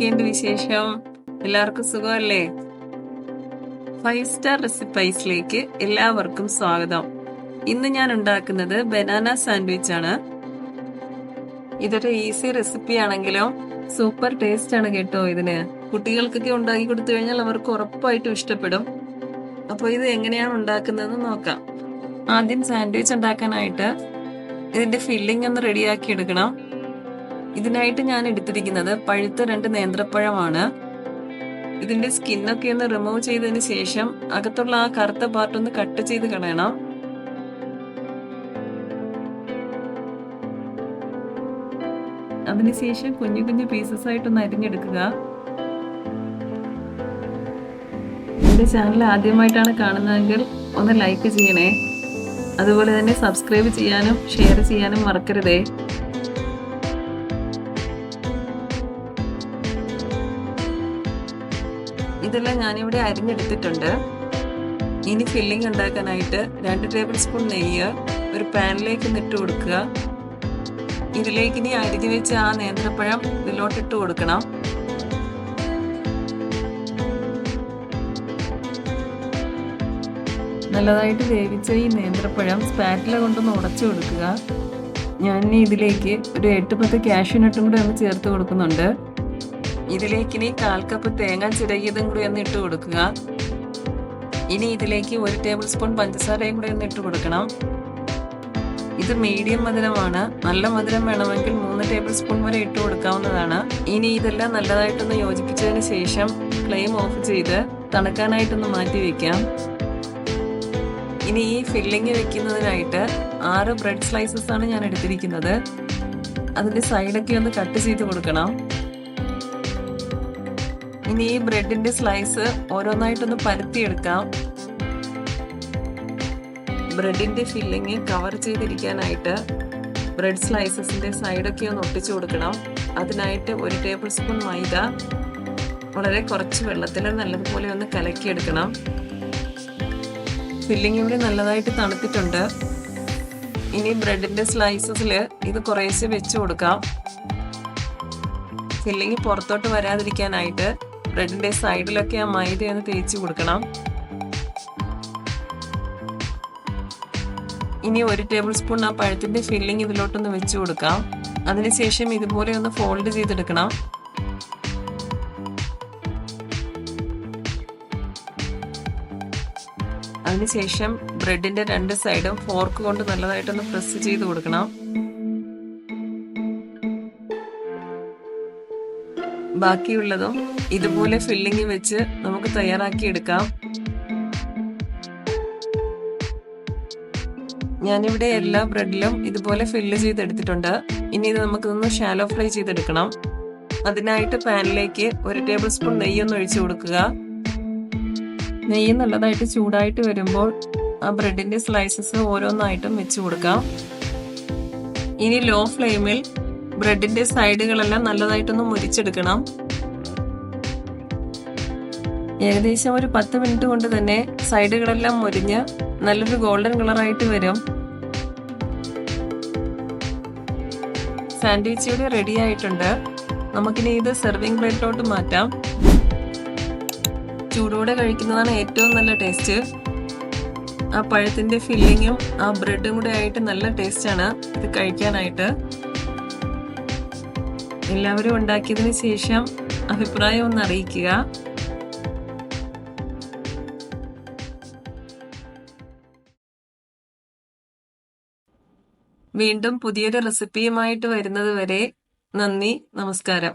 എന്തൊക്കെയുണ്ട് വിശേഷം? എല്ലാവർക്കും സുഖമല്ലേ? 5 സ്റ്റാർ റെസിപ്പീസിലേക്ക് എല്ലാവർക്കും സ്വാഗതം. ഇന്ന് ഞാൻ ഉണ്ടാക്കുന്നത് ബനാന സാൻഡ്വിച്ച് ആണ്. ഇതൊരു ഈസി റെസിപ്പി ആണെങ്കിലും സൂപ്പർ ടേസ്റ്റ് ആണ് കേട്ടോ. ഇതിന് കുട്ടികൾക്കൊക്കെ ഉണ്ടാക്കി കൊടുത്തു കഴിഞ്ഞാൽ അവർക്ക് ഉറപ്പായിട്ടും ഇഷ്ടപ്പെടും. അപ്പോൾ ഇത് എങ്ങനെയാണ് ഉണ്ടാക്കുന്നതെന്ന് നോക്കാം. ആദ്യം സാൻഡ്വിച്ച് ഉണ്ടാക്കാനായിട്ട് ഇതിന്റെ ഫില്ലിംഗ് ഒന്ന് റെഡിയാക്കി എടുക്കണം. ഇതിനായിട്ട് ഞാൻ എടുത്തിരിക്കുന്നത് പഴുത്ത 2 നേന്ത്രപ്പഴമാണ്. ഇതിന്റെ സ്കിന്നൊക്കെ ഒന്ന് റിമൂവ് ചെയ്തതിന് ശേഷം അകത്തുള്ള ആ കറുത്ത പാർട്ട് ഒന്ന് കട്ട് ചെയ്ത് കളയണം. അതിനുശേഷം കുഞ്ഞു കുഞ്ഞു പീസസ് ആയിട്ടൊന്ന് അരിഞ്ഞെടുക്കുക. എന്റെ ചാനൽ ആദ്യമായിട്ടാണ് കാണുന്നതെങ്കിൽ ഒന്ന് ലൈക്ക് ചെയ്യണേ. അതുപോലെ തന്നെ സബ്സ്ക്രൈബ് ചെയ്യാനും ഷെയർ ചെയ്യാനും മറക്കരുതേ. ഇതെല്ലാം ഞാനിവിടെ അരിഞ്ഞെടുത്തിട്ടുണ്ട്. ഇനി ഫില്ലിംഗ് ഉണ്ടാക്കാനായിട്ട് 2 ടേബിൾ സ്പൂൺ നെയ്യ് ഒരു പാനിലേക്ക് ഇട്ട് കൊടുക്കുക. ഇതിലേക്ക് ഇനി അരിഞ്ഞു വെച്ച ആ നേന്ത്രപ്പഴം ഇതിലോട്ടിട്ട് കൊടുക്കണം. നല്ലതായിട്ട് വേവിച്ച ഈ നേന്ത്രപ്പഴം സ്പാറ്റില കൊണ്ടൊന്ന് ഉടച്ചു കൊടുക്കുക. ഞാൻ ഇതിലേക്ക് ഒരു 8-10 കാഷ്യൂനട്ടും കൂടെ ഒന്ന് ചേർത്ത് കൊടുക്കുന്നുണ്ട്. ഇതിലേക്ക് ഇനി 1/4 കപ്പ് തേങ്ങ ചിരകിയതും കൂടി ഒന്ന് ഇട്ട് കൊടുക്കുക. ഇനി ഇതിലേക്ക് 1 ടേബിൾ സ്പൂൺ പഞ്ചസാരയും കൂടി ഒന്ന് ഇട്ട് കൊടുക്കണം. ഇത് മീഡിയം മധുരമാണ്. നല്ല മധുരം വേണമെങ്കിൽ 3 ടേബിൾ സ്പൂൺ വരെ ഇട്ട് കൊടുക്കാവുന്നതാണ്. ഇനി ഇതെല്ലാം നല്ലതായിട്ടൊന്ന് യോജിപ്പിച്ചതിന് ശേഷം ഫ്ലെയിം ഓഫ് ചെയ്ത് തണുക്കാനായിട്ടൊന്ന് മാറ്റി വെക്കാം. ഇനി ഈ ഫില്ലിങ് വെക്കുന്നതിനായിട്ട് 6 ബ്രെഡ് സ്ലൈസസ് ആണ് ഞാൻ എടുത്തിരിക്കുന്നത്. അതിന്റെ സൈഡൊക്കെ ഒന്ന് കട്ട് ചെയ്ത് കൊടുക്കണം. ഇനി ഈ ബ്രെഡിന്റെ സ്ലൈസ് ഓരോന്നായിട്ടൊന്ന് പരത്തിയെടുക്കാം. ബ്രെഡിന്റെ ഫില്ലിങ് കവർ ചെയ്തിരിക്കാനായിട്ട് ബ്രെഡ് സ്ലൈസസിന്റെ സൈഡൊക്കെ ഒന്ന് ഒട്ടിച്ചു കൊടുക്കണം. അതിനായിട്ട് 1 ടേബിൾ സ്പൂൺ മൈദ വളരെ കുറച്ച് വെള്ളത്തിൽ നല്ലതുപോലെ ഒന്ന് കലക്കിയെടുക്കണം. ഫില്ലിങ് ഇവിടെ നല്ലതായിട്ട് തണുത്തിട്ടുണ്ട്. ഇനി ബ്രെഡിന്റെ സ്ലൈസസിൽ ഇത് കുറേശ്ശെ വെച്ച് കൊടുക്കാം. ഫില്ലിങ് പുറത്തോട്ട് വരാതിരിക്കാനായിട്ട് ബ്രെഡിന്റെ സൈഡിലൊക്കെ ആ മൈദ ഒന്ന് തേച്ച് കൊടുക്കണം. ഇനി 1 ടേബിൾ സ്പൂൺ ആ പഴത്തിന്റെ ഫില്ലിങ് ഇതിലോട്ടൊന്ന് വെച്ച് കൊടുക്കാം. അതിനുശേഷം ഇതുപോലെ ഒന്ന് ഫോൾഡ് ചെയ്തെടുക്കണം. അതിനുശേഷം ബ്രെഡിന്റെ 2 സൈഡും ഫോർക്ക് കൊണ്ട് നല്ലതായിട്ടൊന്ന് പ്രസ് ചെയ്ത് കൊടുക്കണം. ബാക്കിയുള്ളതും ഇതുപോലെ ഫില്ലിങ് വെച്ച് നമുക്ക് തയ്യാറാക്കി എടുക്കാം. ഞാനിവിടെ എല്ലാ ബ്രെഡിലും ഇതുപോലെ ഫില്ല് ചെയ്തെടുത്തിട്ടുണ്ട്. ഇനി ഇത് നമുക്കൊന്ന് ഷാലോ ഫ്രൈ ചെയ്തെടുക്കണം. അതിനായിട്ട് പാനിലേക്ക് 1 ടേബിൾ സ്പൂൺ നെയ്യൊന്ന് ഒഴിച്ചു കൊടുക്കുക. നെയ്യ് നല്ലതായിട്ട് ചൂടായിട്ട് വരുമ്പോൾ ആ ബ്രെഡിന്റെ സ്ലൈസസ് ഓരോന്നായിട്ടും വെച്ച് കൊടുക്കാം. ഇനി ലോ ഫ്ലെയിമിൽ ബ്രെഡിന്റെ സൈഡുകളെല്ലാം നല്ലതായിട്ടൊന്ന് മുരിച്ചെടുക്കണം. ഏകദേശം ഒരു 10 മിനിറ്റ് കൊണ്ട് തന്നെ സൈഡുകളെല്ലാം മുരിഞ്ഞ് നല്ലൊരു ഗോൾഡൻ കളറായിട്ട് വരും. സാൻഡ്വിച്ച് ഇവിടെ റെഡി ആയിട്ടുണ്ട്. നമുക്കിനി ഇത് സെർവിങ് പ്ലേറ്റിലോട്ട് മാറ്റാം. ചൂടോടെ കഴിക്കുന്നതാണ് ഏറ്റവും നല്ല ടേസ്റ്റ്. ആ പഴത്തിന്റെ ഫില്ലിങ്ങും ആ ബ്രെഡും കൂടെ ആയിട്ട് നല്ല ടേസ്റ്റാണ് ഇത് കഴിക്കാനായിട്ട്. എല്ലാവരും ഉണ്ടാക്കിയതിന് ശേഷം അഭിപ്രായം ഒന്ന് അറിയിക്കുക. വീണ്ടും പുതിയൊരു റെസിപ്പിയുമായിട്ട് വരുന്നത് വരെ നന്ദി, നമസ്കാരം.